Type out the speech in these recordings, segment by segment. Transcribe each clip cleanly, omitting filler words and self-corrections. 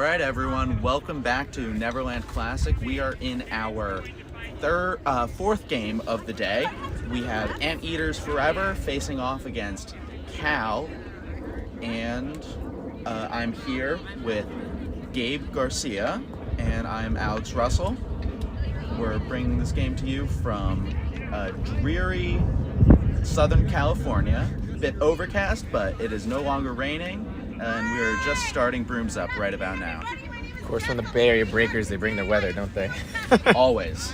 right, everyone, welcome back to Neverland Classic. We are in our fourth game of the day. We have Anteaters Forever facing off against Cal, and I'm here with Gabe Garcia, and I'm Alex Russell. We're bringing this game to you from dreary Southern California. A bit overcast, but it is no longer raining, and we're just starting brooms up right about now. Of course, when the Bay Area Breakers, they bring their weather, don't they? Always.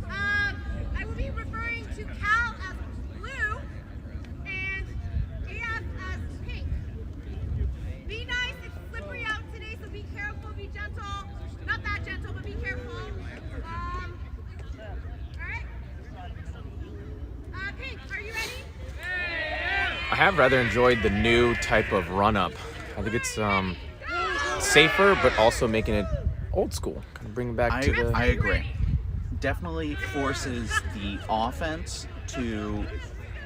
I will be referring to Cal as blue and AF as pink. Be nice, it's slippery out today, so be careful, be gentle. Not that gentle, but be careful. Alright? Pink, are you ready? I have rather enjoyed the new type of run-up. I think it's safer, but also making it old school. Kind of bring it back to the... I agree. Definitely forces the offense to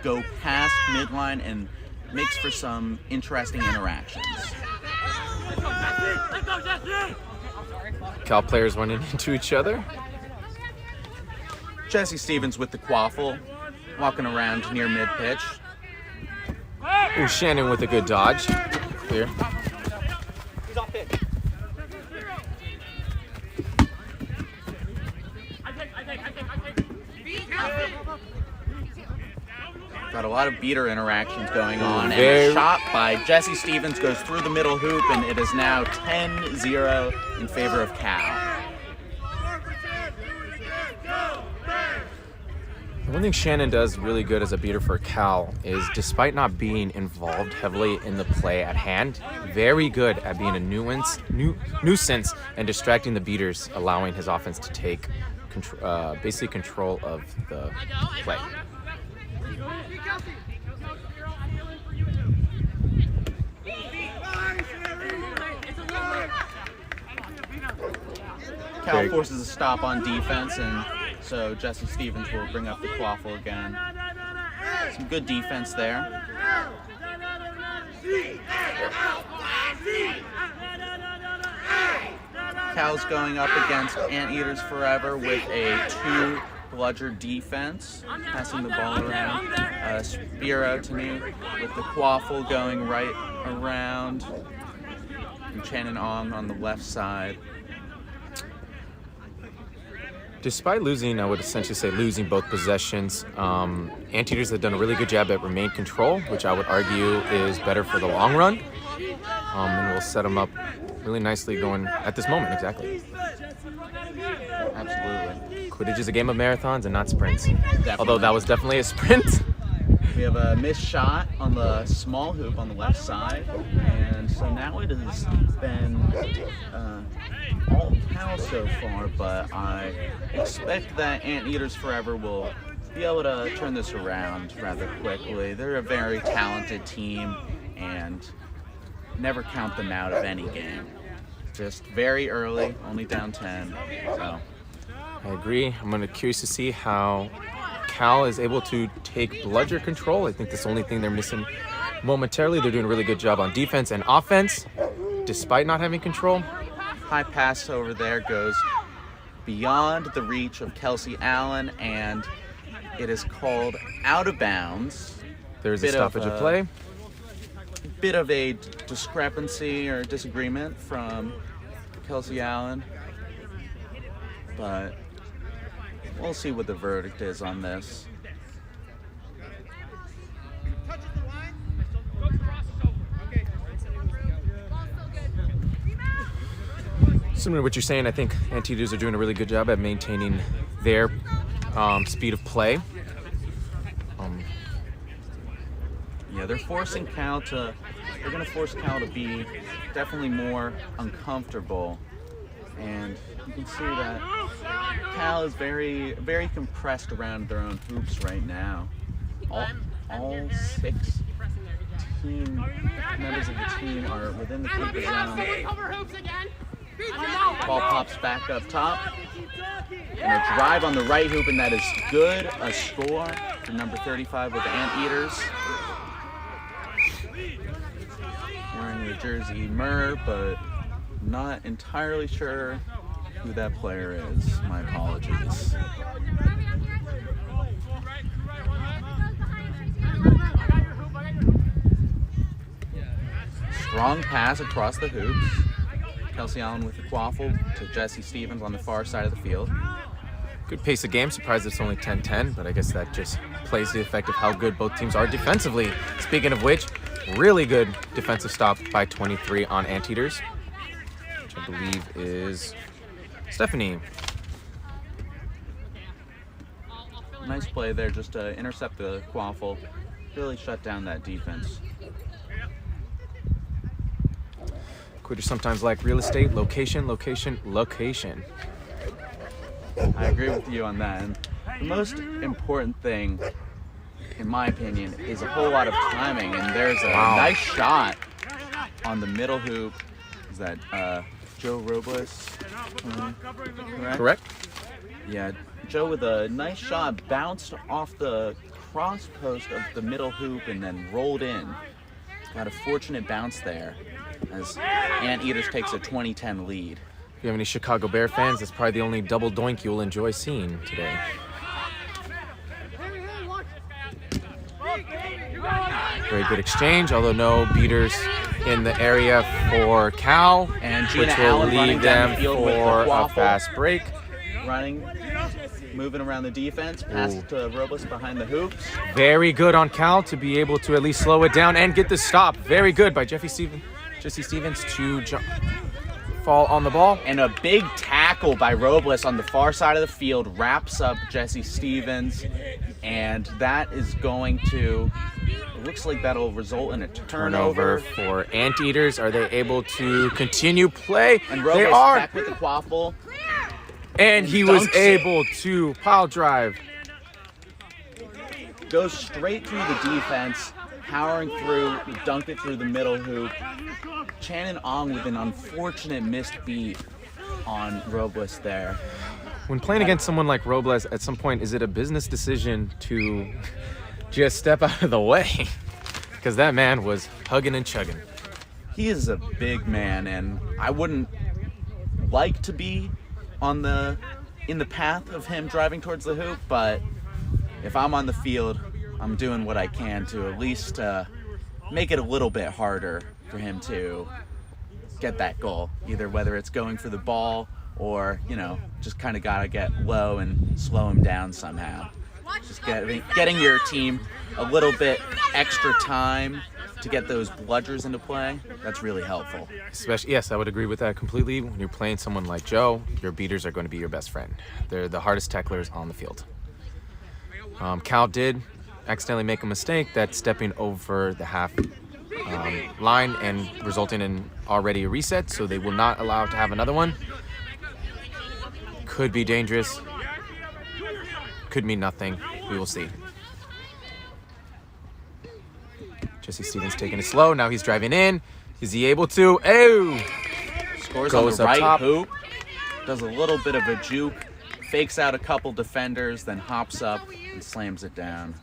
go past midline and makes for some interesting interactions. Cal players running into each other. Jesse Stevens with the quaffle, walking around near mid-pitch. Ooh, Shannon with a good dodge. Clear. He's off pitch. Got a lot of beater interactions going on, and a shot by Jesse Stevens goes through the middle hoop, and it is now 10-0 in favor of Cal. One thing Shannon does really good as a beater for Cal is, despite not being involved heavily in the play at hand, very good at being a nuisance and distracting the beaters, allowing his offense to take basically control of the play. Cal forces a stop on defense, and so Jesse Stevens will bring up the quaffle again. Some good defense there. Cal's going up against Anteaters Forever with a two-bludger defense, passing the ball around. Spiro to me with the quaffle going right around, and Shannon Ong on the left side. Despite losing, I would essentially say losing both possessions, Anteaters have done a really good job at remain control, which I would argue is better for the long run, and will set them up really nicely going at this moment, exactly. Absolutely. Quidditch is a game of marathons and not sprints. Definitely. Although that was definitely a sprint. We have a missed shot on the small hoop on the left side, and so now it has been all Cal so far, but I expect that Anteaters Forever will be able to turn this around rather quickly. They're a very talented team, and never count them out of any game. Just very early, only down 10, so. I agree. I'm curious to see how Cal is able to take bludger control. I think that's the only thing they're missing momentarily. They're doing a really good job on defense and offense, despite not having control. High pass over there goes beyond the reach of Kelsey Allen, and it is called out of bounds. There's a stoppage of play. Bit of a discrepancy or disagreement from Kelsey Allen, but we'll see what the verdict is on this. Similar to what you're saying, I think Anteaters are doing a really good job at maintaining their speed of play. Yeah, they're forcing Cal to. They're going to force Cal to be definitely more uncomfortable, and you can see that Cal is very, very compressed around their own hoops right now. All 6 team members of the team are within the hoop zone. Ball pops back up top, and a drive on the right hoop, and that is good. A score for number 35 with the Anteaters. Wearing the jersey Murr, but not entirely sure who that player is. My apologies. Strong pass across the hoops. Kelsey Allen with the quaffle to Jesse Stevens on the far side of the field. Good pace of game. Surprised it's only 10-10, but I guess that just plays the effect of how good both teams are defensively. Speaking of which, really good defensive stop by 23 on Anteaters, which I believe is Stephanie. Nice play there just to intercept the quaffle. Really shut down that defense. Quitters sometimes like real estate, location, location, location. I agree with you on that. And the most important thing, in my opinion, is a whole lot of timing. And there's a nice shot on the middle hoop. Is that Joe Robles? Correct? Yeah, Joe with a nice shot, bounced off the cross post of the middle hoop and then rolled in. Got a fortunate bounce there as Anteaters takes a 20-10 lead. If you have any Chicago Bear fans, that's probably the only double doink you'll enjoy seeing today. Very good exchange, although no beaters in the area for Cal, And Gina which will Allen running leave down them the field with the for a quaffle. fast break. Running, moving around the defense, pass it to Robles behind the hoops. Very good on Cal to be able to at least slow it down and get the stop. Very good by Jesse Stevens to fall on the ball. And a big tackle by Robles on the far side of the field wraps up Jesse Stevens. And that is going to, it looks like that'll result in a turnover. For Anteaters. Are they able to continue play? And They Robles are. back with the quaffle. And he was dunks it. able to pile drive. Goes straight through the defense, powering through, dunked it through the middle hoop. Shannon Ong with an unfortunate missed beat on Robles there. When playing against someone like Robles, at some point, is it a business decision to just step out of the way? Because that man was hugging and chugging. He is a big man, and I wouldn't like to be in the path of him driving towards the hoop, but if I'm on the field, I'm doing what I can to at least make it a little bit harder for him to get that goal, either whether it's going for the ball or, just kind of got to get low and slow him down somehow. Just getting your team a little bit extra time to get those bludgers into play, that's really helpful. Especially, yes, I would agree with that completely. When you're playing someone like Joe, your beaters are going to be your best friend. They're the hardest tacklers on the field. Cal did accidentally make a mistake that's stepping over the half line and resulting in already a reset, so they will not allow to have another one. Could be dangerous. Could mean nothing. We will see. Jesse Stevens taking it slow. Now he's driving in. Is he able to? Oh! Scores Goes on the up right top. hoop. Does a little bit of a juke. Fakes out a couple defenders, then hops up and slams it down.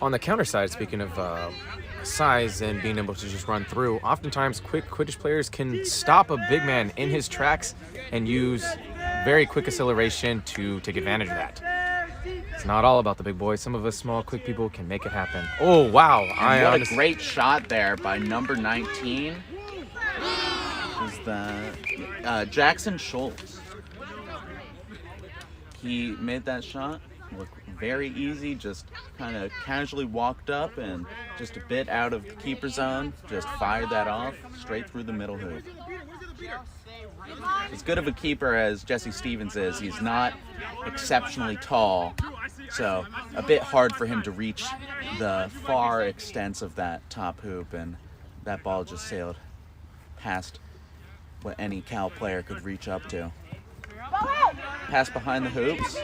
On the counter side, speaking of size and being able to just run through, oftentimes quick Quidditch players can stop a big man in his tracks and use very quick acceleration to take advantage of that. It's not all about the big boys. Some of us small, quick people can make it happen. Oh, wow. And what a great shot there by number 19. Is the Jackson Schultz. He made that shot look very easy, just kind of casually walked up and just a bit out of the keeper zone, just fired that off straight through the middle hoop. As good of a keeper as Jesse Stevens is, he's not exceptionally tall, so a bit hard for him to reach the far extents of that top hoop, and that ball just sailed past what any Cal player could reach up to. Pass behind the hoops.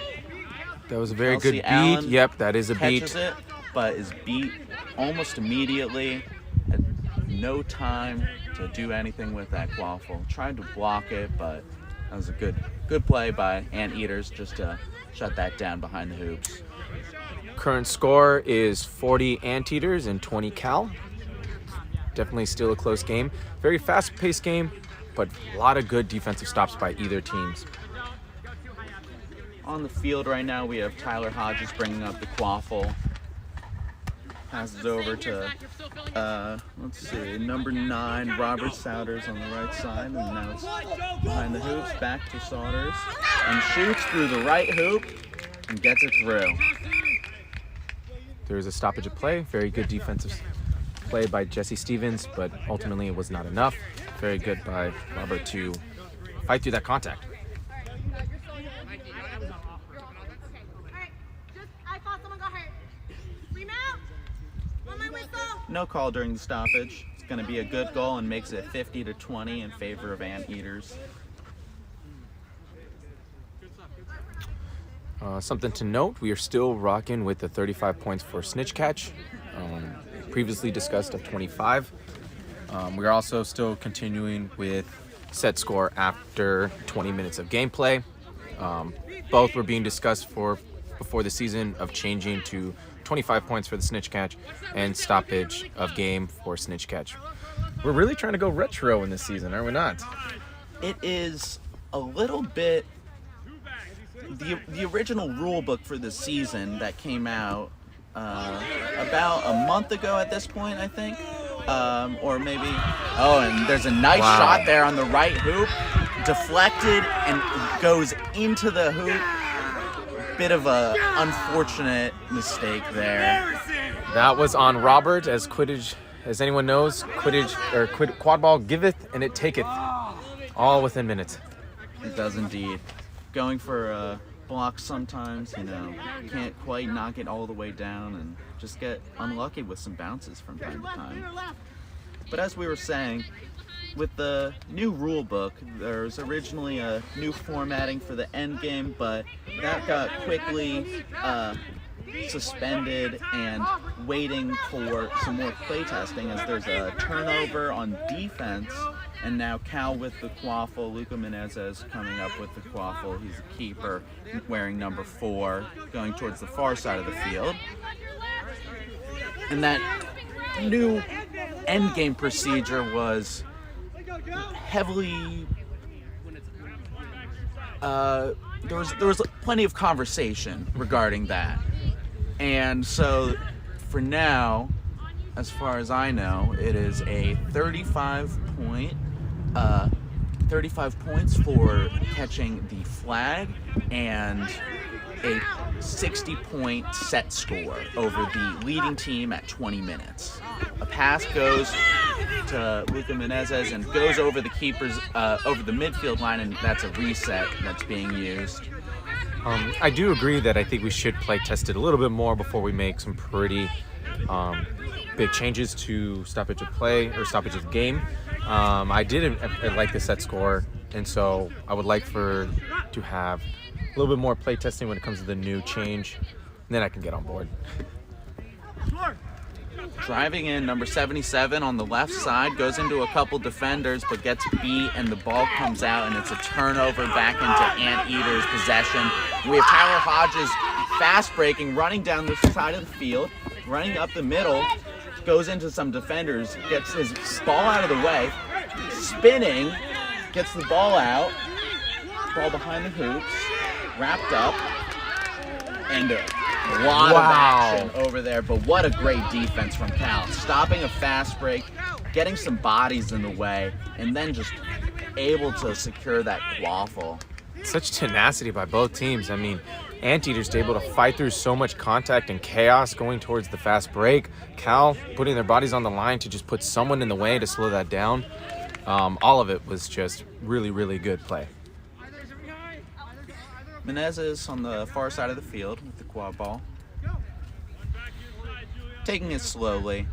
That was a very Kelsey good beat. Allen Yep, that is a Catches beat. it, but is beat almost immediately. Had no time to do anything with that quaffle. Tried to block it, but that was a good play by Anteaters just to shut that down behind the hoops. Current score is 40 Anteaters and 20 Cal. Definitely still a close game. Very fast-paced game, but a lot of good defensive stops by either teams. On the field right now, we have Tyler Hodges bringing up the quaffle. Passes over to, let's see, number 9, Robert Souders on the right side. And now it's behind the hoops, back to Souders. And shoots through the right hoop and gets it through. There was a stoppage of play. Very good defensive play by Jesse Stevens, but ultimately it was not enough. Very good by Robert to fight through that contact. No call during the stoppage. It's going to be a good goal and makes it 50-20 in favor of Anteaters. Something to note, we are still rocking with the 35 points for snitch catch, previously discussed of 25. We are also still continuing with set score after 20 minutes of gameplay. Both were being discussed before the season of changing to 25 points for the snitch catch and stoppage of game for snitch catch. We're really trying to go retro in this season, are we not? It is a little bit the original rule book for the season that came out about a month ago at this point, I think, or maybe. Oh, and there's a nice shot there on the right hoop, deflected and goes into the hoop. Bit of a unfortunate mistake there. That was on Robert, as Quidditch, as anyone knows, Quadball giveth and it taketh, all within minutes. It does indeed. Going for a block sometimes, can't quite knock it all the way down and just get unlucky with some bounces from time to time. But as we were saying, with the new rule book, there's originally a new formatting for the end game, but that got quickly suspended and waiting for some more playtesting as there's a turnover on defense, and now Cal with the quaffle, Luca Menezes coming up with the quaffle. He's a keeper wearing number 4, going towards the far side of the field. And that new end game procedure was heavily there was plenty of conversation regarding that, and so for now, as far as I know, it is a 35 points for catching the flag and a 60-point set score over the leading team at 20 minutes. A pass goes to Luca Menezes and goes over the keepers, over the midfield line, and that's a reset that's being used. I do agree that I think we should play test it a little bit more before we make some pretty big changes to stoppage of play or stoppage of game. I did like the set score, and so I would like to have a little bit more play testing when it comes to the new change, and then I can get on board. Driving in, number 77 on the left side, goes into a couple defenders but gets beat, and the ball comes out, and it's a turnover back into Anteaters' possession. We have Tyler Hodges fast breaking, running down the side of the field, running up the middle, goes into some defenders, gets his ball out of the way, spinning, gets the ball out, ball behind the hoops, wrapped up, and a lot of action over there, but what a great defense from Cal. Stopping a fast break, getting some bodies in the way, and then just able to secure that quaffle. Such tenacity by both teams. I mean, Anteaters able to fight through so much contact and chaos going towards the fast break. Cal putting their bodies on the line to just put someone in the way to slow that down. All of it was just really, really good play. Menezes on the far side of the field with the quad ball. Taking it slowly,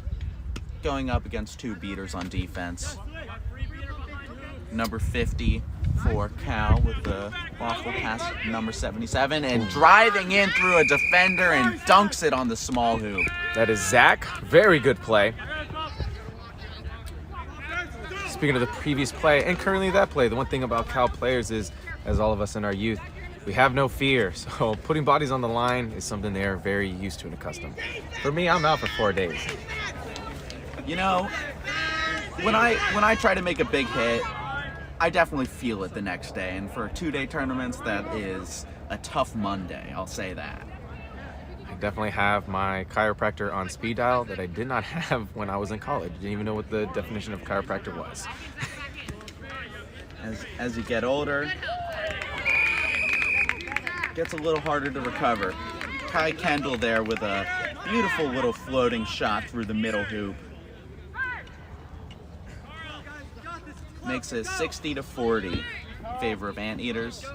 going up against 2 beaters on defense. Number 50 for Cal with the waffle pass, number 77, and driving in through a defender and dunks it on the small hoop. That is Zach. Very good play. Speaking of the previous play and currently that play, the one thing about Cal players is, as all of us in our youth, we have no fear. So putting bodies on the line is something they're very used to and accustomed. For me, I'm out for 4 days. You know, when I try to make a big hit, I definitely feel it the next day. And for 2-day tournaments, that is a tough Monday. I'll say that. I definitely have my chiropractor on speed dial that I did not have when I was in college. Didn't even know what the definition of chiropractor was. As you get older, it gets a little harder to recover. Kai Kendall there with a beautiful little floating shot through the middle hoop. Makes it 60-40 in favor of Anteaters.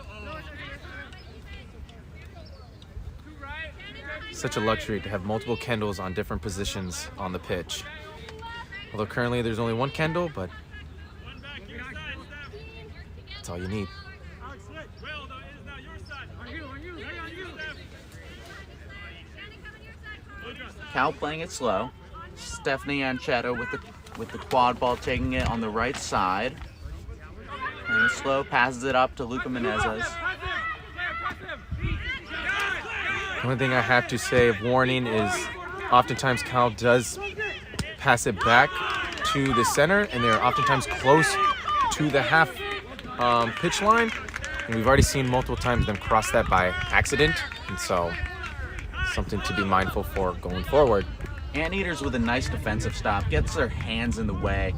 Such a luxury to have multiple Kendalls on different positions on the pitch. Although currently there's only one Kendall, but that's all you need. Cal playing it slow. Stephanie Ancheto with the quad ball, taking it on the right side. And slow, passes it up to Luca Menezes. The only thing I have to say of warning is oftentimes Cal does pass it back to the center, and they're oftentimes close to the half pitch line. And we've already seen multiple times them cross that by accident, and so something to be mindful for going forward. Anteaters with a nice defensive stop, gets their hands in the way.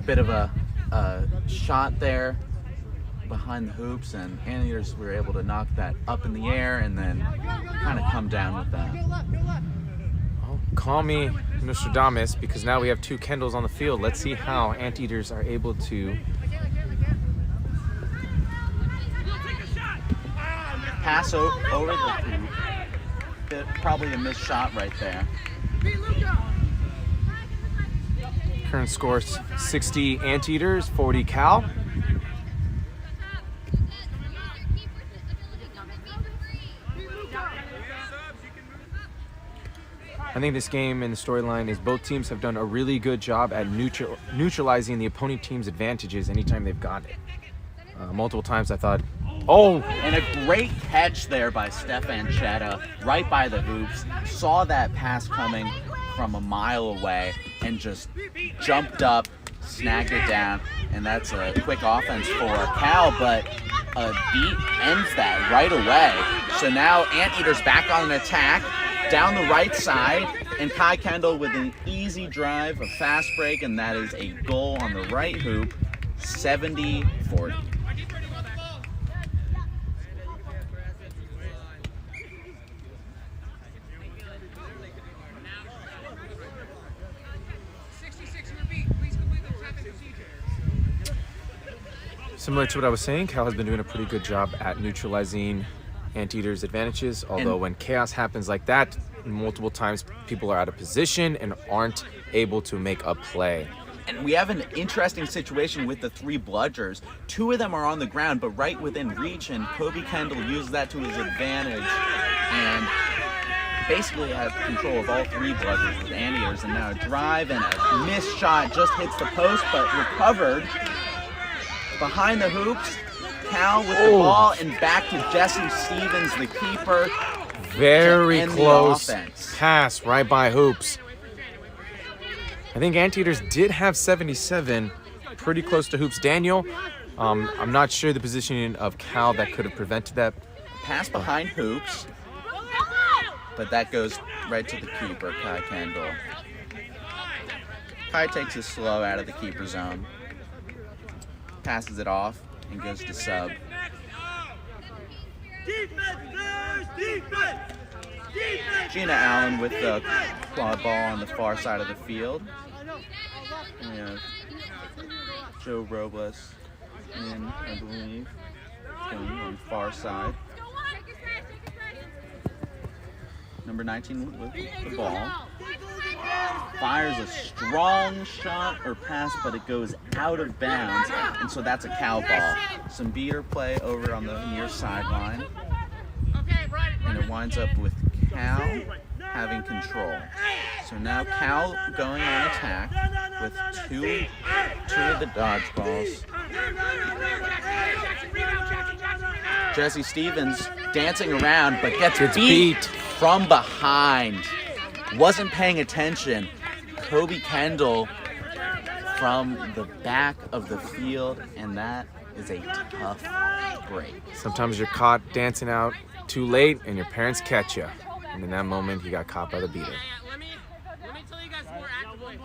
Bit of a shot there behind the hoops, and Anteaters were able to knock that up in the air and then kind of come down with that. Well, call me Nostradamus, because now we have 2 Kendalls on the field. Let's see how Anteaters are able to Pass over the hoop. Probably a missed shot right there. current score 60 Anteaters, 40 Cal. I think this game and the storyline is both teams have done a really good job at neutralizing the opponent team's advantages anytime they've got it. Multiple times I thought, oh! And a great catch there by Stefan Chetta, right by the hoops. Saw that pass coming from a mile away and just jumped up, snagged it down, and that's a quick offense for Cal, but a beat ends that right away. So now Anteaters back on an attack, down the right side, and Kai Kendall with an easy drive, a fast break, and that is a goal on the right hoop, 70-40. Similar to what I was saying, Cal has been doing a pretty good job at neutralizing Anteaters' advantages, although when chaos happens like that, multiple times people are out of position and aren't able to make a play. And we have an interesting situation with the three bludgers. Two of them are on the ground, but right within reach, and Kobe Kendall used that to his advantage and basically has control of all three bludgers with Anteaters. And now a drive and a missed shot just hits the post, but recovered behind the hoops. Cal with the ball and back to Jesse Stevens, the keeper. Very close pass right by hoops. I think Anteaters did have 77, pretty close to hoops. Daniel, I'm not sure the positioning of Cal that could have prevented that. Pass behind hoops, but that goes right to the keeper, Kai Kendall. Kai takes it slow out of the keeper zone, passes it off, and goes to sub. Gina Allen with the quad ball on the far side of the field. We have Joe Robles in, I believe, going on the far side. Number 19 with the ball. Fires a strong shot or pass, but it goes out of bounds, and so that's a Cal ball. Some beater play over on the near sideline, and it winds up with Cal having control. So now Cal going on attack with two of the dodgeballs. Jesse Stevens dancing around, but gets beat from behind. Wasn't paying attention. Kobe Kendall from the back of the field, and that is a tough break. Sometimes you're caught dancing out too late, and your parents catch you. And in that moment, he got caught by the beater. Let me tell you guys more actively.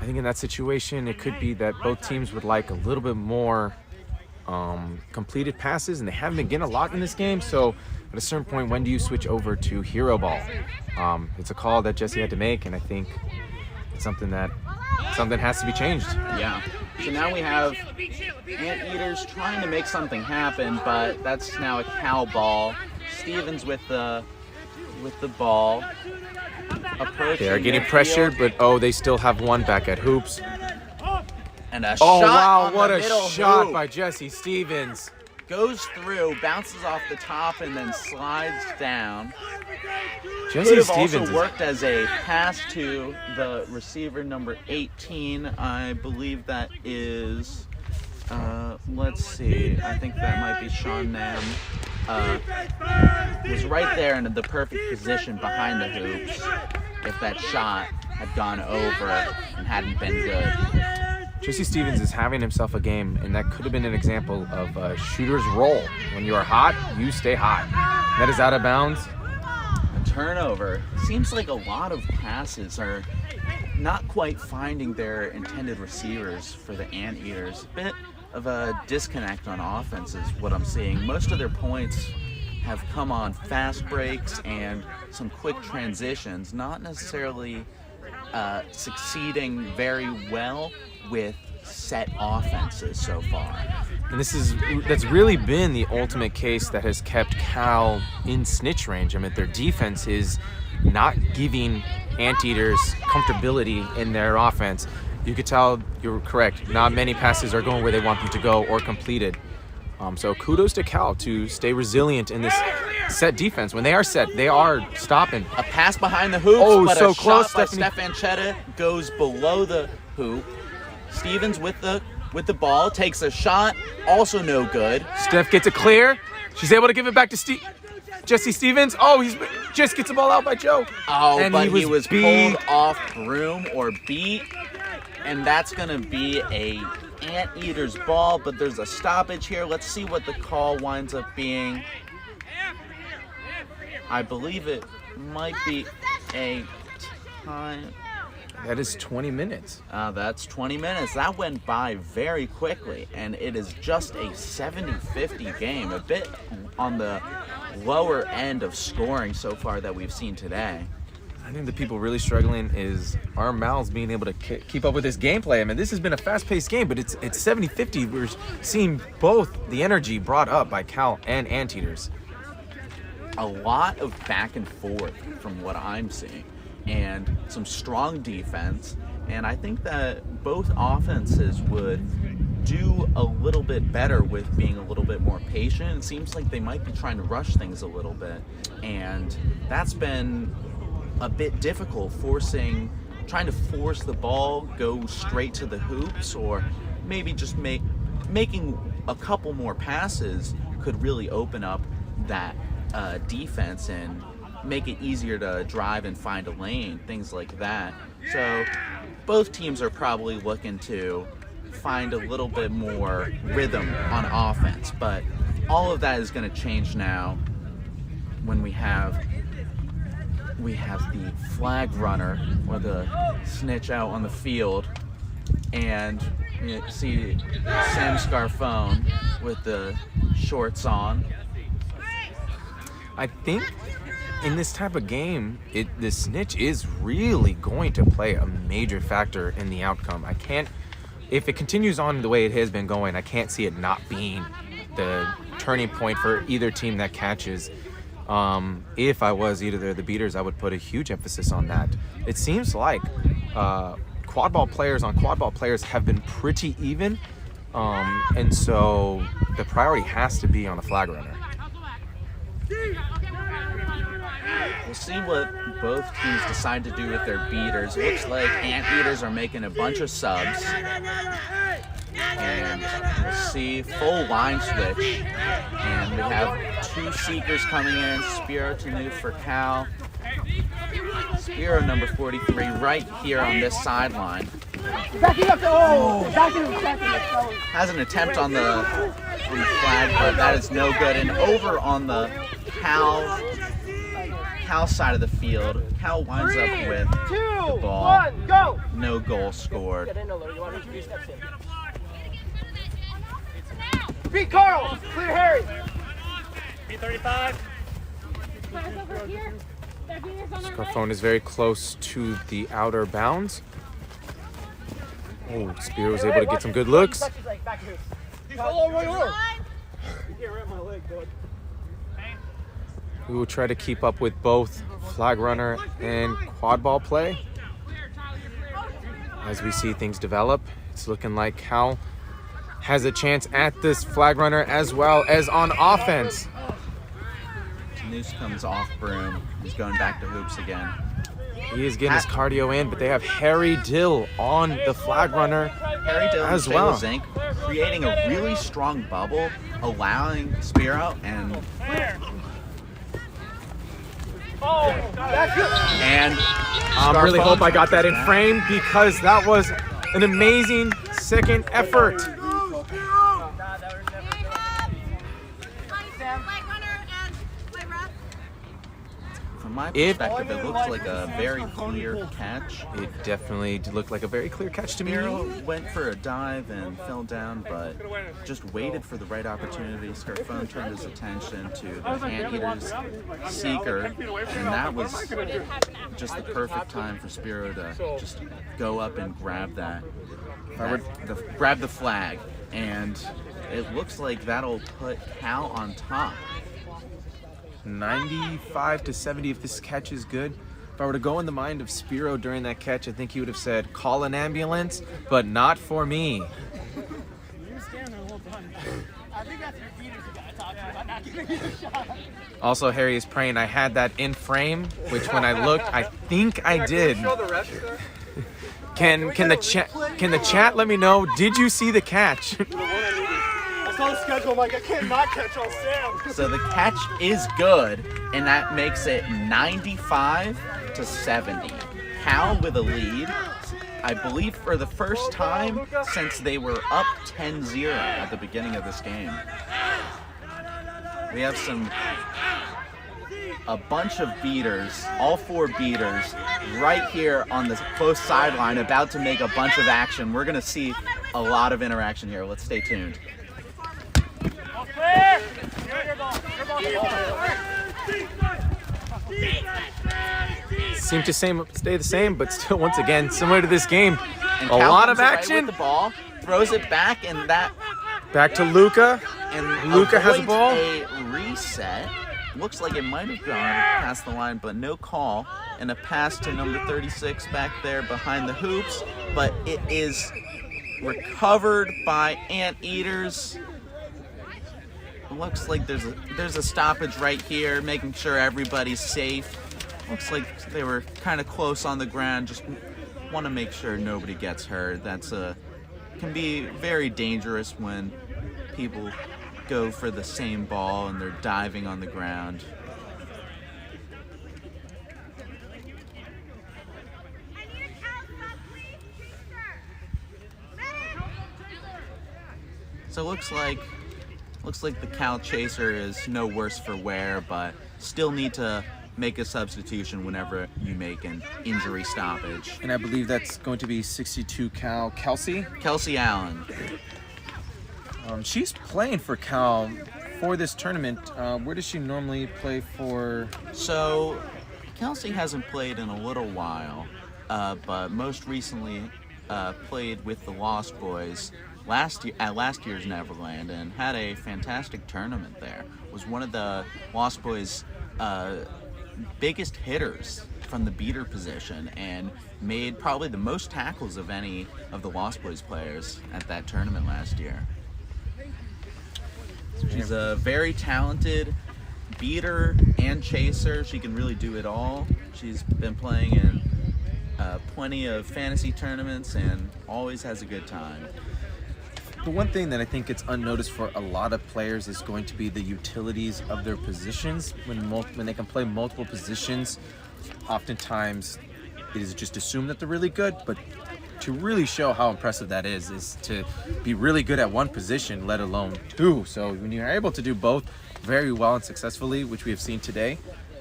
I think in that situation, it could be that both teams would like a little bit more completed passes, and they haven't been getting a lot in this game. So at a certain point, when do you switch over to hero ball? It's a call that Jesse had to make, and I think it's something has to be changed. Yeah. So now we have Anteaters trying to make something happen, but that's now a Cal ball. Stevens with the ball. They are getting pressured, but they still have one back at hoops. And a Oh shot wow, on what the a middle shot hoop. by Jesse Stevens. Goes through, bounces off the top, and then slides down. Could Jesse have Stevens also is worked as a pass to the receiver number 18. I believe that is, let's see, I think that might be Sean Nam. Was right there in the perfect position behind the hoops if that shot had gone over and hadn't been good. Jesse Stevens is having himself a game, and that could have been an example of a shooter's role. When you are hot, you stay hot. That is out of bounds. A turnover. Seems like a lot of passes are not quite finding their intended receivers for the Anteaters. A bit of a disconnect on offense is what I'm seeing. Most of their points have come on fast breaks and some quick transitions, not necessarily succeeding very well with set offenses so far. And that's really been the ultimate case that has kept Cal in snitch range. I mean, their defense is not giving Anteaters comfortability in their offense. You could tell, you're correct, not many passes are going where they want them to go or completed. So kudos to Cal to stay resilient in this set defense. When they are set, they are stopping. A pass behind the hoops, but so a close, shot by Stephanie. Stefanchetta goes below the hoop. Stevens with the ball takes a shot, also no good. Steph gets it clear. She's able to give it back to Jesse Stevens. Oh, he just gets the ball out by Joe. Oh, and but he was beat. pulled off broom or beat, and that's gonna be a Anteaters ball. But there's a stoppage here. Let's see what the call winds up being. I believe it might be a time. That is 20 minutes. That's 20 minutes. That went by very quickly, and it is just a 70-50 game, a bit on the lower end of scoring so far that we've seen today. I think the people really struggling is our mouths being able to keep up with this gameplay. I mean, this has been a fast-paced game, but it's 70-50. We're seeing both the energy brought up by Cal and Anteaters. A lot of back and forth from what I'm seeing, and some strong defense, and I think that both offenses would do a little bit better with being a little bit more patient. It seems like they might be trying to rush things a little bit, and that's been a bit difficult, trying to force the ball go straight to the hoops, or maybe just making a couple more passes could really open up that defense and make it easier to drive and find a lane, things like that. So both teams are probably looking to find a little bit more rhythm on offense, but all of that is going to change now when we have the flag runner or the snitch out on the field, and you see Sam Scarfone with the shorts on. I think in this type of game, the snitch is really going to play a major factor in the outcome. If it continues on the way it has been going, I can't see it not being the turning point for either team that catches. If I was either the beaters, I would put a huge emphasis on that. It seems like quadball players have been pretty even, and so the priority has to be on the flag runner. We'll see what both teams decide to do with their beaters. Looks like Anteaters are making a bunch of subs. And we'll see full line switch. And we have two seekers coming in. Spiro to new for Cal. Spiro, number 43, right here on this sideline. Has an attempt on the flag, but that is no good. And over on the Cal side of the field, Cal winds up with the ball. No goal scored. Beat Carl! Clear Harry! P35. Scarfone is very close to the outer bounds. Oh, Spiro was able to get some good looks. We will try to keep up with both flag runner and quad ball play. As we see things develop, it's looking like Cal has a chance at this flag runner as well as on offense. Noose comes off broom. He's going back to hoops again. He is getting his cardio in, but they have Harry Dill on the flag runner Harry Dill as well. Zink creating a really strong bubble, allowing Spiro and I really hope I got that in frame because that was an amazing second effort. From my perspective, it looks like a very clear catch. It definitely looked like a very clear catch to me. Spiro went for a dive and fell down, but just waited for the right opportunity. Scarfone turned his attention to the Anteaters seeker, and that was just the perfect time for Spiro to just go up and grab grab the flag. And it looks like that'll put Cal on top. 95 to 70 if this catch is good. If I were to go in the mind of Spiro during that catch, I think he would have said, call an ambulance, but not for me. Also, Harry is praying I had that in frame, which when I looked, I think I did. Can the chat let me know, did you see the catch? On schedule, Mike. I cannot catch on Sam. So the catch is good, and that makes it 95 to 70. Cal with a lead, I believe for the first time since they were up 10-0 at the beginning of this game. We have a bunch of beaters, all four beaters, right here on the close sideline, about to make a bunch of action. We're gonna see a lot of interaction here. Let's stay tuned. Seem to stay the same, but still, once again, similar to this game, And a Cal lot of comes right action. with the ball, throws it back, and that Back to Luca. and Luca has the avoids ball. A reset. Looks like it might have gone past the line, but no call. And a pass to number 36 back there behind the hoops, but it is recovered by Anteaters. Looks like there's a stoppage right here, making sure everybody's safe. Looks like they were kind of close on the ground. Just want to make sure nobody gets hurt. Can be very dangerous when people go for the same ball and they're diving on the ground. So looks like the Cal Chaser is no worse for wear, but still need to make a substitution whenever you make an injury stoppage. And I believe that's going to be 62 Cal Kelsey. Kelsey Allen. She's playing for Cal for this tournament. Where does she normally play for? So Kelsey hasn't played in a little while, but most recently played with the Lost Boys at last year's Neverland and had a fantastic tournament there. Was one of the Lost Boys' biggest hitters from the beater position and made probably the most tackles of any of the Lost Boys players at that tournament last year. She's a very talented beater and chaser. She can really do it all. She's been playing in plenty of fantasy tournaments and always has a good time. The one thing that I think it's unnoticed for a lot of players is going to be the utilities of their positions. When they can play multiple positions, oftentimes it is just assumed that they're really good, but to really show how impressive that is to be really good at one position, let alone two. So when you're able to do both very well and successfully, which we have seen today,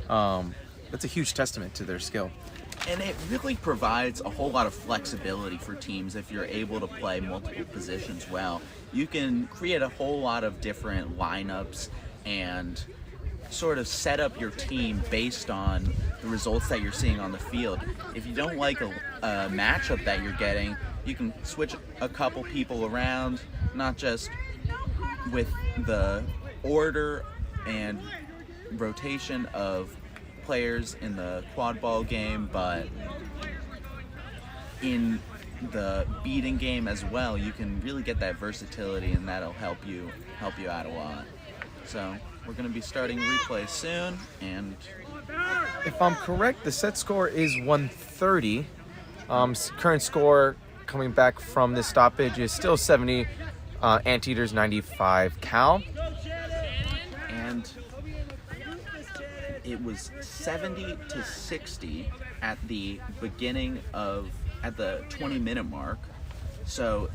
that's a huge testament to their skill. And it really provides a whole lot of flexibility for teams if you're able to play multiple positions well. You can create a whole lot of different lineups and sort of set up your team based on the results that you're seeing on the field. If you don't like a matchup that you're getting, you can switch a couple people around, not just with the order and rotation of players in the quadball game, but in the beating game as well. You can really get that versatility, and that'll help you out a lot. So we're going to be starting replay soon, and if I'm correct, the set score is 130. Current score coming back from this stoppage is still 70, Anteaters 95, Cal. And it was 70-60 at the beginning at the 20-minute mark. So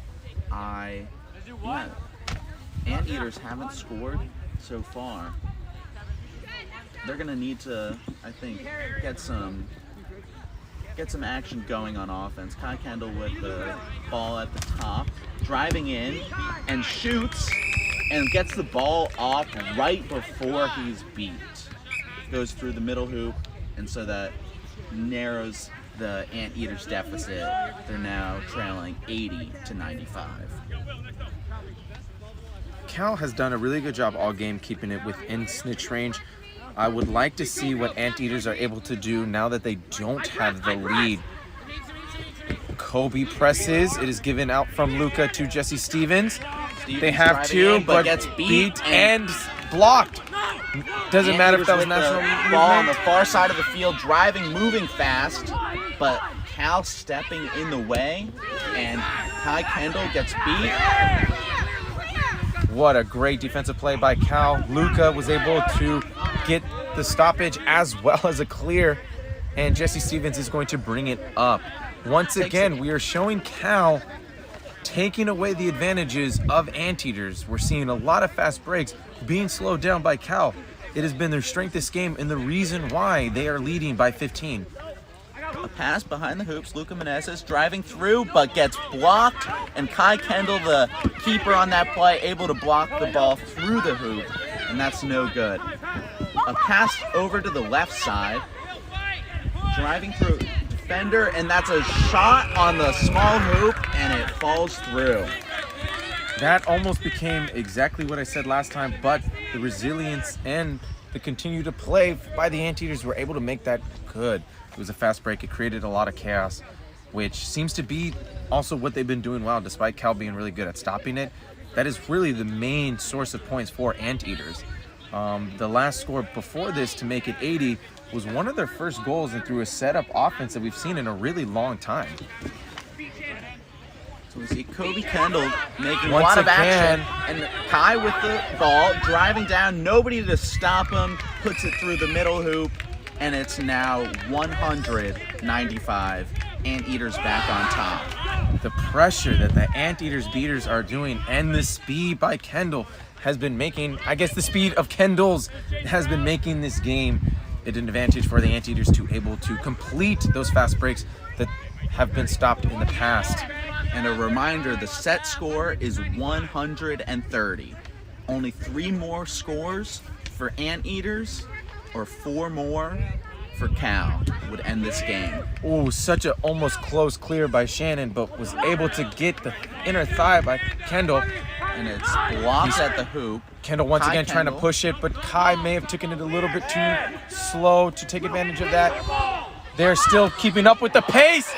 Anteaters haven't scored so far. They're gonna need to, I think, get some action going on offense. Kai Kendall with the ball at the top, driving in and shoots and gets the ball off right before he's beat. Goes through the middle hoop, and so that narrows the Anteaters deficit. They're now trailing 80-95. Cal has done a really good job all game keeping it within snitch range. I would like to see what Anteaters are able to do now that they don't have the lead. Kobe presses. It is given out from Luca to Jesse Stevens. They have to, but gets beat and blocked. Doesn't matter if that was national ball on movement. the far side of the field, driving, moving fast, but Cal stepping in the way, and Kai Kendall gets beat. What a great defensive play by Cal. Luca was able to get the stoppage as well as a clear, and Jesse Stevens is going to bring it up. Once again, we are showing Cal taking away the advantages of Anteaters. We're seeing a lot of fast breaks being slowed down by Cal. It has been their strength this game and the reason why they are leading by 15. A pass behind the hoops, Luca Meneses driving through, but gets blocked, and Kai Kendall, the keeper on that play, able to block the ball through the hoop, and that's no good. A pass over to the left side, driving through defender, and that's a shot on the small hoop, and it falls through. That almost became exactly what I said last time, but the resilience and the continue to play by the Anteaters were able to make that good. It was a fast break. It created a lot of chaos, which seems to be also what they've been doing well, despite Cal being really good at stopping it. That is really the main source of points for Anteaters. The last score before this to make it 80 was one of their first goals and through a setup offense that we've seen in a really long time. So we see Kobe Kendall making a Once lot of again, action, and Kai with the ball, driving down, nobody to stop him, puts it through the middle hoop, and it's now 195, Anteaters back on top. The pressure that the Anteaters beaters are doing and the speed by Kendall has been making, I guess the speed of Kendall's has been making this game an advantage for the Anteaters to able to complete those fast breaks that have been stopped in the past. And a reminder, the set score is 130. Only 3 more scores for Anteaters, or 4 more for Cal would end this game. Oh, such a almost close clear by Shannon, but was able to get the inner thigh by Kendall. And it's blocked at the hoop. Kendall once again trying to Kendall. push it, but Kai may have taken it a little bit too slow to take advantage of that. They're still keeping up with the pace.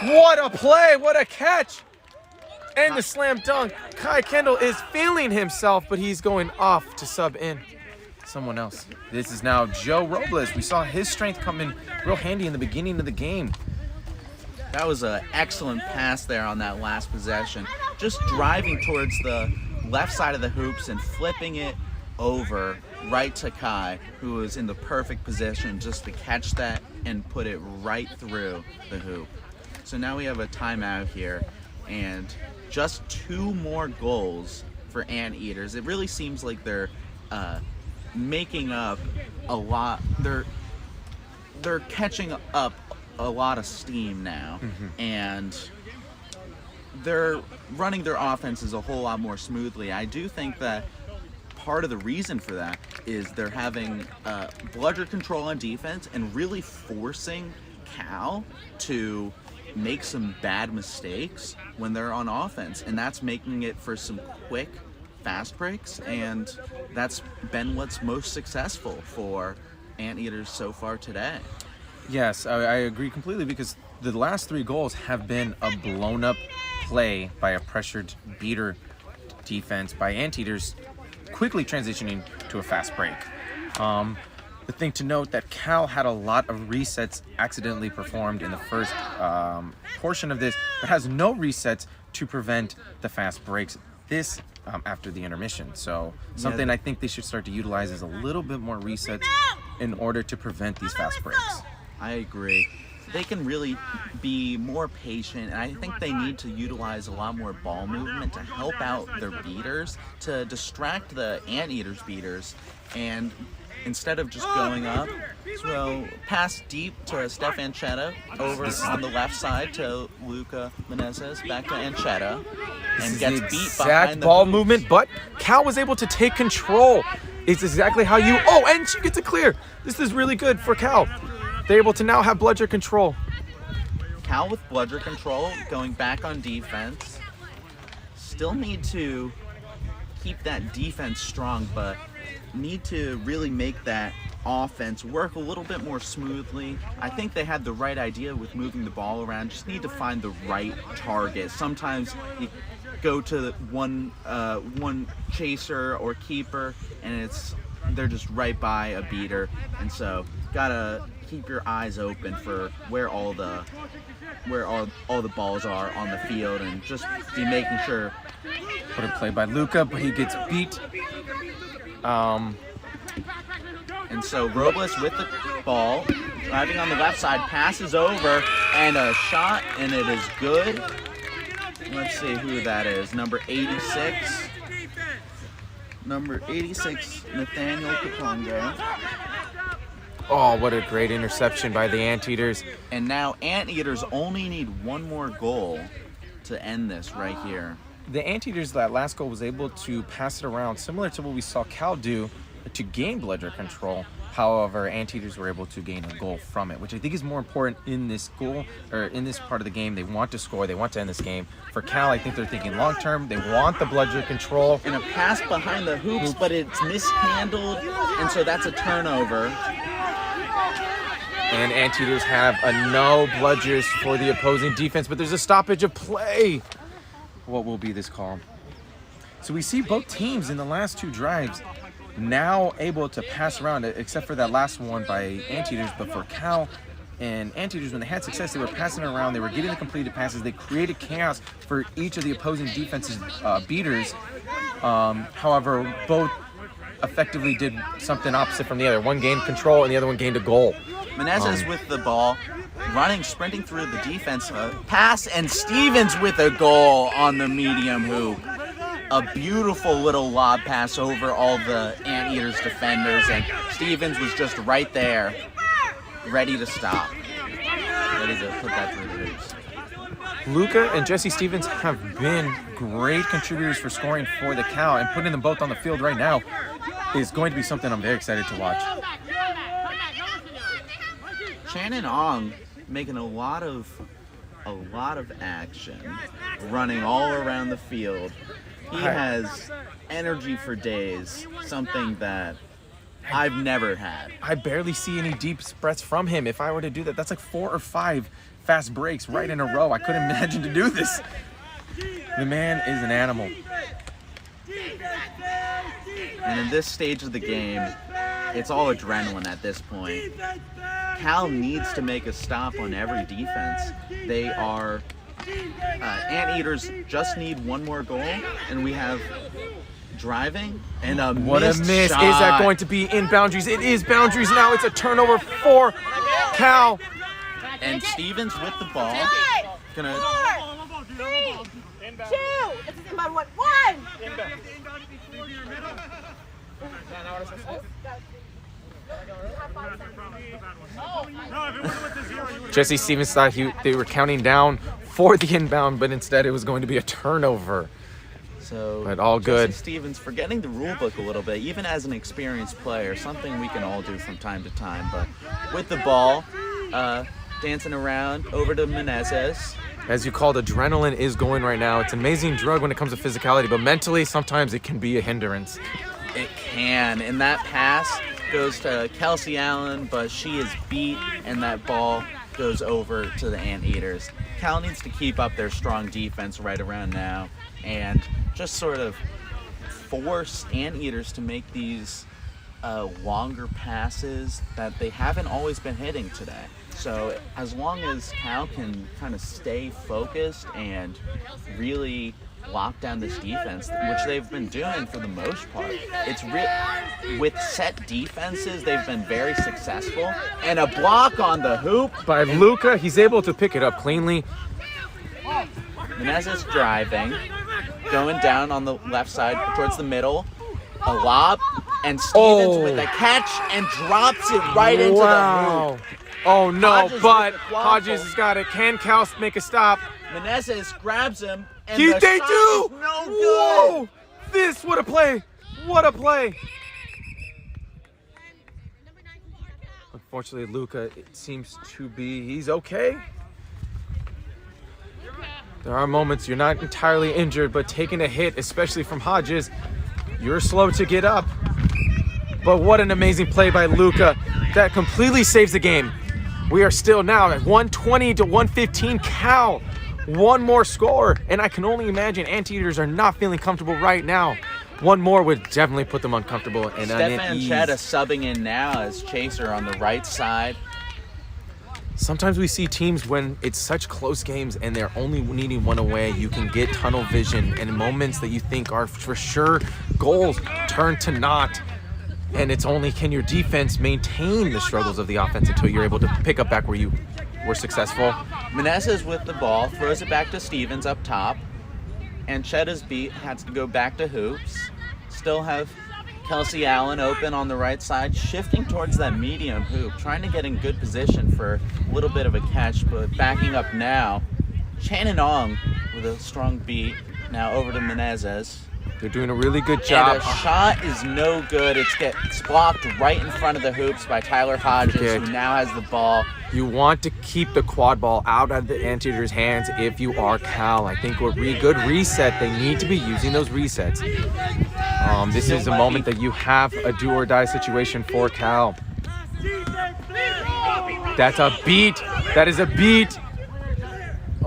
What a play, what a catch. And the slam dunk. Kai Kendall is feeling himself, but he's going off to sub in someone else. This is now Joe Robles. We saw his strength come in real handy in the beginning of the game. That was an excellent pass there on that last possession. just driving towards the left side of the hoops and flipping it over right to Kai, who was in the perfect position just to catch that and put it right through the hoop. So now we have a timeout here, and just 2 more goals for Anteaters. It really seems like they're making up a lot. They're catching up a lot of steam now, and they're running their offenses a whole lot more smoothly. I do think that part of the reason for that is they're having bludger control on defense and really forcing Cal to make some bad mistakes when they're on offense, and that's making it for some quick fast breaks, and that's been what's most successful for Anteaters so far today. Yes, I agree completely, because the last 3 goals have been a blown up play by a pressured beater defense by Anteaters, quickly transitioning to a fast break. The thing to note that Cal had a lot of resets accidentally performed in the first portion of this, but has no resets to prevent the fast breaks this after the intermission. So something I think they should start to utilize is a little bit more resets in order to prevent these fast breaks. I agree. They can really be more patient, and I think they need to utilize a lot more ball movement to help out their beaters, to distract the Anteaters beaters, and instead of just going up, so pass deep to Steph Anchetta over on the left side to Luca Menezes, back to Anchetta, and gets beat Exact behind the ball hoops. movement, but Cal was able to take control. It's exactly how you... Oh, and she gets it clear. This is really good for Cal. They're able to now have bludger control. Cal with bludger control, going back on defense. Still need to keep that defense strong, but need to really make that offense work a little bit more smoothly. I think they had the right idea with moving the ball around. Just need to find the right target. Sometimes you go to one chaser or keeper, and they're just right by a beater, and so gotta keep your eyes open for where all the balls are on the field, and just be making sure. What a play by Luca, but he gets beat. And so Robles with the ball, driving on the left side, passes over, and a shot, and it is good. Let's see who that is. Number 86. Number 86, Nathaniel Kapongo. Oh, what a great interception by the Anteaters. And now Anteaters only need 1 more goal to end this right here. The Anteaters, that last goal, was able to pass it around, similar to what we saw Cal do to gain bludger control. However, Anteaters were able to gain a goal from it, which I think is more important in this goal, or in this part of the game. They want to score. They want to end this game. For Cal, I think they're thinking long term. They want the bludger control. And a pass behind the hoops, but it's mishandled, and so that's a turnover. And Anteaters have a no bludgers for the opposing defense, but there's a stoppage of play. What will be this call? So we see both teams in the last 2 drives now able to pass around, except for that last one by Anteaters. But for Cal and Anteaters, when they had success, they were passing it around. They were getting the completed passes. They created chaos for each of the opposing defense's beaters. However, both effectively did something opposite from the other. One gained control and the other one gained a goal. Menezes with the ball, sprinting through the defense, pass, and Stevens with a goal on the medium hoop. A beautiful little lob pass over all the Anteaters defenders, and Stevens was just right there, ready to stop, ready to put that through the hoops. Luca and Jesse Stevens have been great contributors for scoring for the Cal, and putting them both on the field right now is going to be something I'm very excited to watch. Shannon Ong making a lot of action, running all around the field. He has energy for days, something that I've never had. I barely see any deep spreads from him. If I were to do that, that's like 4 or 5 fast breaks right in a row. I couldn't imagine to do this. The man is an animal. And in this stage of the game, it's all adrenaline at this point. Cal needs to make a stop on every defense. They are Anteaters just need one more goal, and we have driving and a What a missed miss. shot. Is that going to be in boundaries? It is boundaries now. It's a turnover for Cal. And Stevens with the ball. 5, Gonna 4, 3, 2. This is inbound 1. Jesse Stevens thought they were counting down for the inbound, but instead it was going to be a turnover. So, But all good. Jesse Stevens forgetting the rule book a little bit, even as an experienced player, something we can all do from time to time. But with the ball, dancing around over to Menezes. As you called, adrenaline is going right now. It's an amazing drug when it comes to physicality, but mentally, sometimes it can be a hindrance. It can, and that pass goes to Kelsey Allen, but she is beat, and that ball goes over to the Anteaters. Cal needs to keep up their strong defense right around now, and just sort of force Anteaters to make these longer passes that they haven't always been hitting today. So as long as Cal can kind of stay focused and really lock down this defense, which they've been doing for the most part, it's with set defenses, they've been very successful. And a block on the hoop. By Luca, he's able to pick it up cleanly. Menezes driving, going down on the left side towards the middle, a lob, and Stevens with a catch and drops it right into the hoop. Oh no, Hodges but with the quadball. Hodges has got it. Can Cal make a stop? Menezes grabs him, and They the do! shot is no good. Whoa! What a play! What a play! Unfortunately, Luca, it seems to be, he's okay. There are moments you're not entirely injured, but taking a hit, especially from Hodges, you're slow to get up. But what an amazing play by Luca. That completely saves the game. We are still now at 120 to 115. Cal, one more score. And I can only imagine Anteaters are not feeling comfortable right now. One more would definitely put them uncomfortable and Stefan unease. Chetta subbing in now as Chaser on the right side. Sometimes we see teams when it's such close games and they're only needing one away, you can get tunnel vision, and moments that you think are for sure goals turn to not. And it's only can your defense maintain the struggles of the offense until you're able to pick up back where you were successful. Menezes with the ball, throws it back to Stevens up top. And Chetta's beat has to go back to hoops. Still have Kelsey Allen open on the right side, shifting towards that medium hoop, trying to get in good position for a little bit of a catch, but backing up now. Shannon Ong with a strong beat, now over to Menezes. They're doing a really good job. And a shot is no good. It's blocked right in front of the hoops by Tyler Hodges, who now has the ball. You want to keep the quad ball out of the Anteaters' hands if you are Cal. I think a good reset. They need to be using those resets. This is a moment that you have a do or die situation for Cal. That's a beat. That is a beat.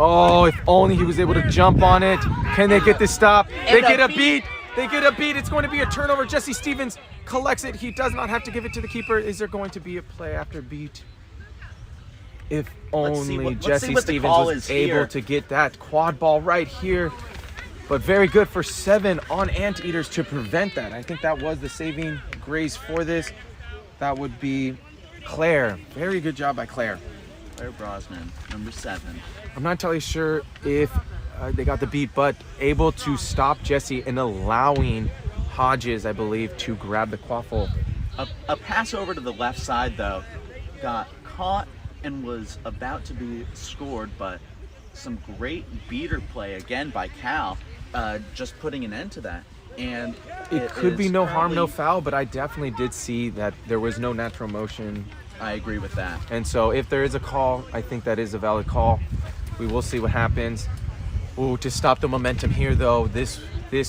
Oh, if only he was able to jump on it. Can they get this stop? They get a beat. They get a beat. It's going to be a turnover. Jesse Stevens collects it. He does not have to give it to the keeper. Is there going to be a play after beat? If only Jesse Stevens was able to get that quad ball right here. But very good for 7 on Anteaters to prevent that. I think that was the saving grace for this. That would be Claire. Very good job by Claire. Claire Brosnan, number 7. I'm not entirely sure if they got the beat, but able to stop Jesse and allowing Hodges, I believe, to grab the quaffle. A pass over to the left side, though, got caught and was about to be scored, but some great beater play again by Cal, just putting an end to that. And it could be no harm, no foul, but I definitely did see that there was no natural motion. I agree with that. And so if there is a call, I think that is a valid call. We will see what happens. Ooh, to stop the momentum here, though, this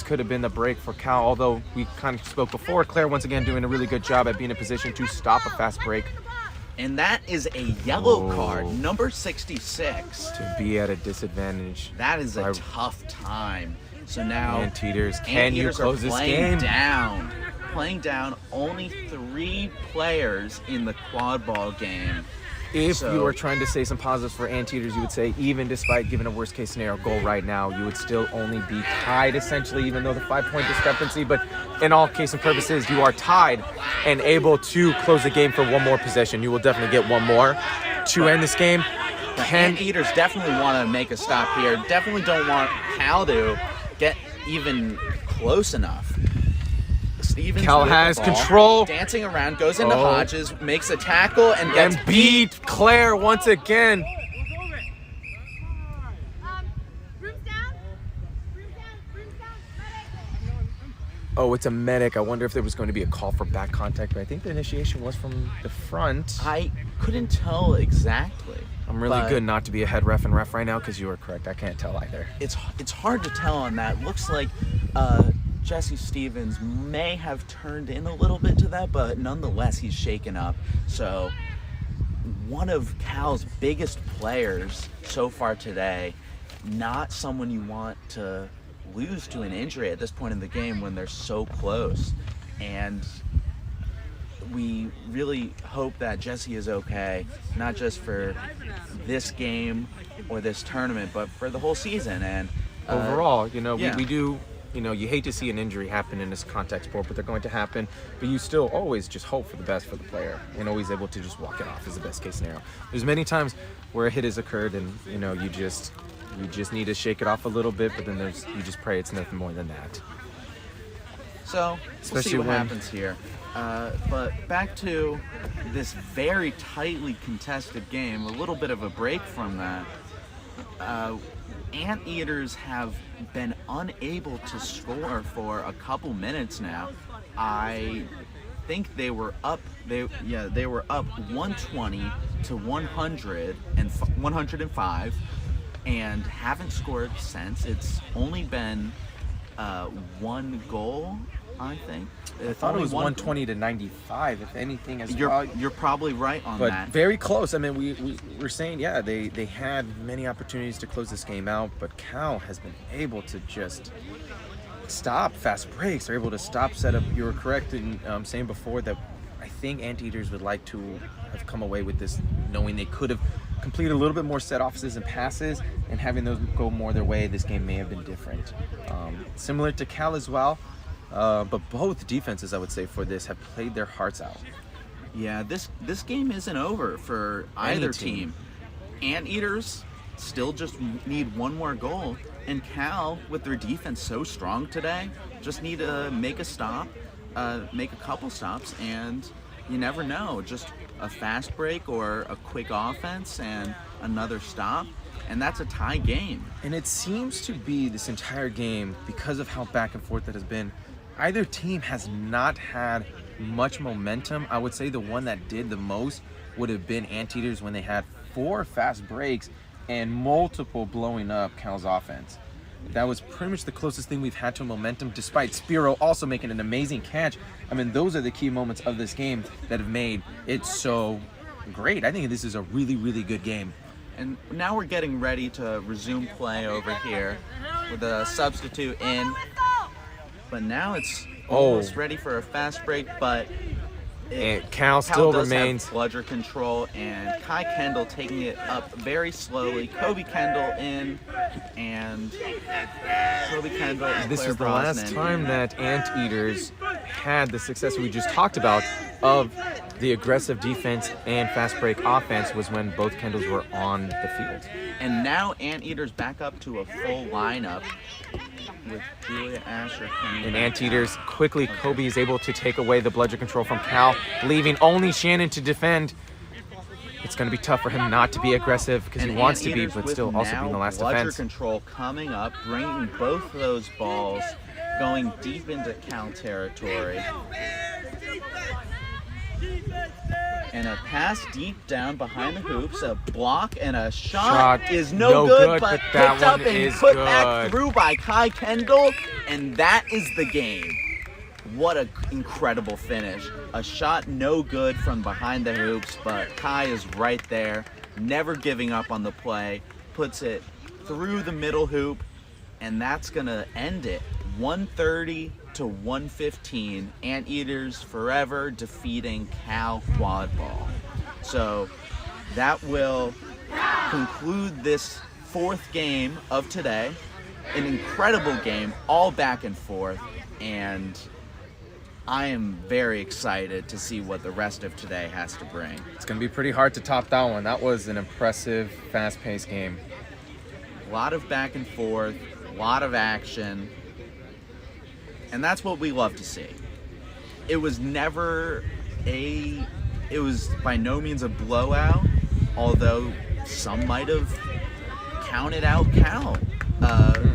could have been the break for Cal, although we kind of spoke before. Claire, once again, doing a really good job at being in a position to stop a fast break. And that is a yellow card, number 66. To be at a disadvantage. That is a tough time. So now Anteaters, can you close this game? Playing down only 3 players in the quad ball game. If you were trying to say some positives for Anteaters, you would say even despite giving a worst case scenario goal right now, you would still only be tied essentially, even though the 5-point discrepancy. But in all case and purposes, you are tied and able to close the game for one more possession. You will definitely get one more to end this game. Anteaters definitely want to make a stop here. Definitely don't want Cal to get even close enough. Stevens Cal with has the ball, control. dancing around, goes into Hodges, makes a tackle, and gets And beat Claire once again. Brooms down. Brooms down. Brooms down. Oh, it's a medic. I wonder if there was going to be a call for back contact, but I think the initiation was from the front. I couldn't tell exactly. I'm really good not to be a head ref and ref right now because you are correct. I can't tell either. It's hard to tell on that. Looks like Jesse Stevens may have turned in a little bit to that, but nonetheless, he's shaken up. So one of Cal's biggest players so far today, not someone you want to lose to an injury at this point in the game when they're so close. And we really hope that Jesse is okay, not just for this game or this tournament, but for the whole season. And overall, we do, you hate to see an injury happen in this contact sport, but they're going to happen. But you still always just hope for the best for the player and always able to just walk it off as the best case scenario. There's many times where a hit has occurred and, you just need to shake it off a little bit, but then you just pray it's nothing more than that. So, we'll see what when- happens here. But back to this very tightly contested game, a little bit of a break from that. Anteaters have been unable to score for a couple minutes now. I think they were up. They were up 120 to 105, and haven't scored since. It's only been one goal, I think. I thought it was 120 to 95, if anything, as well. You're probably right on But that. very close. I mean, we're saying, they had many opportunities to close this game out, but Cal has been able to just stop fast breaks. They're able to stop setup. You were correct in saying before that I think Anteaters would like to have come away with this knowing they could have completed a little bit more set offs and passes, and having those go more their way, this game may have been different. Similar to Cal as well. But both defenses, I would say, for this have played their hearts out. Yeah, this game isn't over for either team. Anteaters still just need one more goal, and Cal, with their defense so strong today, just need to make a stop, make a couple stops, and you never know, just a fast break or a quick offense and another stop, and that's a tie game. And it seems to be this entire game, because of how back and forth it has been, either team has not had much momentum. I would say the one that did the most would have been Anteaters when they had 4 fast breaks and multiple blowing up Cal's offense. That was pretty much the closest thing we've had to momentum, despite Spiro also making an amazing catch. I mean, those are the key moments of this game that have made it so great. I think this is a really, really good game. And now we're getting ready to resume play over here with a substitute in. But now it's almost ready for a fast break, but And Cal still does remains. have bludger control, and Kai Kendall taking it up very slowly. Kobe Kendall in, and Kobe Kendall and This Claire is the last Brosnan time in. that Anteaters had the success we just talked about of the aggressive defense and fast break offense was when both Kendalls were on the field. And now Anteaters back up to a full lineup with Julia Asher coming And back Anteaters out. quickly, Kobe is able to take away the bludger control from Cal, leaving only Shannon to defend. It's going to be tough for him not to be aggressive because he And wants to be, Anteaters but with still also now being the last bludger defense. control coming up, bringing both of those balls going deep into Cal territory. And a pass deep down behind the hoops, a block and a shot is no good, but that picked up one and is put back good. through by Kai Kendall, and that is the game. What an incredible finish. A shot no good from behind the hoops, but Kai is right there, never giving up on the play, puts it through the middle hoop, and that's gonna end it. 130 to 115. Anteaters forever defeating Cal Quadball. So that will conclude this fourth game of today. An incredible game, all back and forth, and I am very excited to see what the rest of today has to bring. It's going to be pretty hard to top that one. That was an impressive, fast-paced game. A lot of back and forth, a lot of action, and that's what we love to see. It was by no means a blowout, although some might have counted out Cal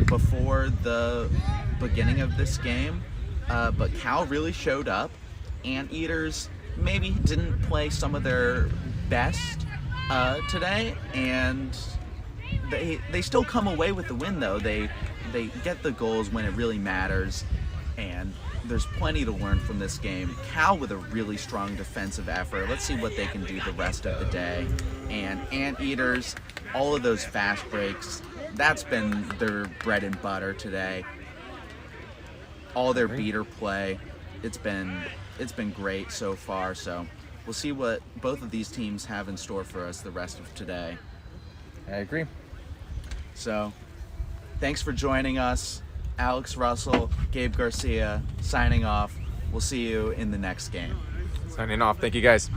before the beginning of this game. But Cal really showed up. Anteaters maybe didn't play some of their best today, and they still come away with the win though. They get the goals when it really matters, and there's plenty to learn from this game. Cal with a really strong defensive effort. Let's see what they can do the rest of the day. And Anteaters, all of those fast breaks, that's been their bread and butter today. All their beater play, it's been great so far. So we'll see what both of these teams have in store for us the rest of today. I agree. So thanks for joining us. Alex Russell, Gabe Garcia, signing off. We'll see you in the next game. Signing off. Thank you, guys.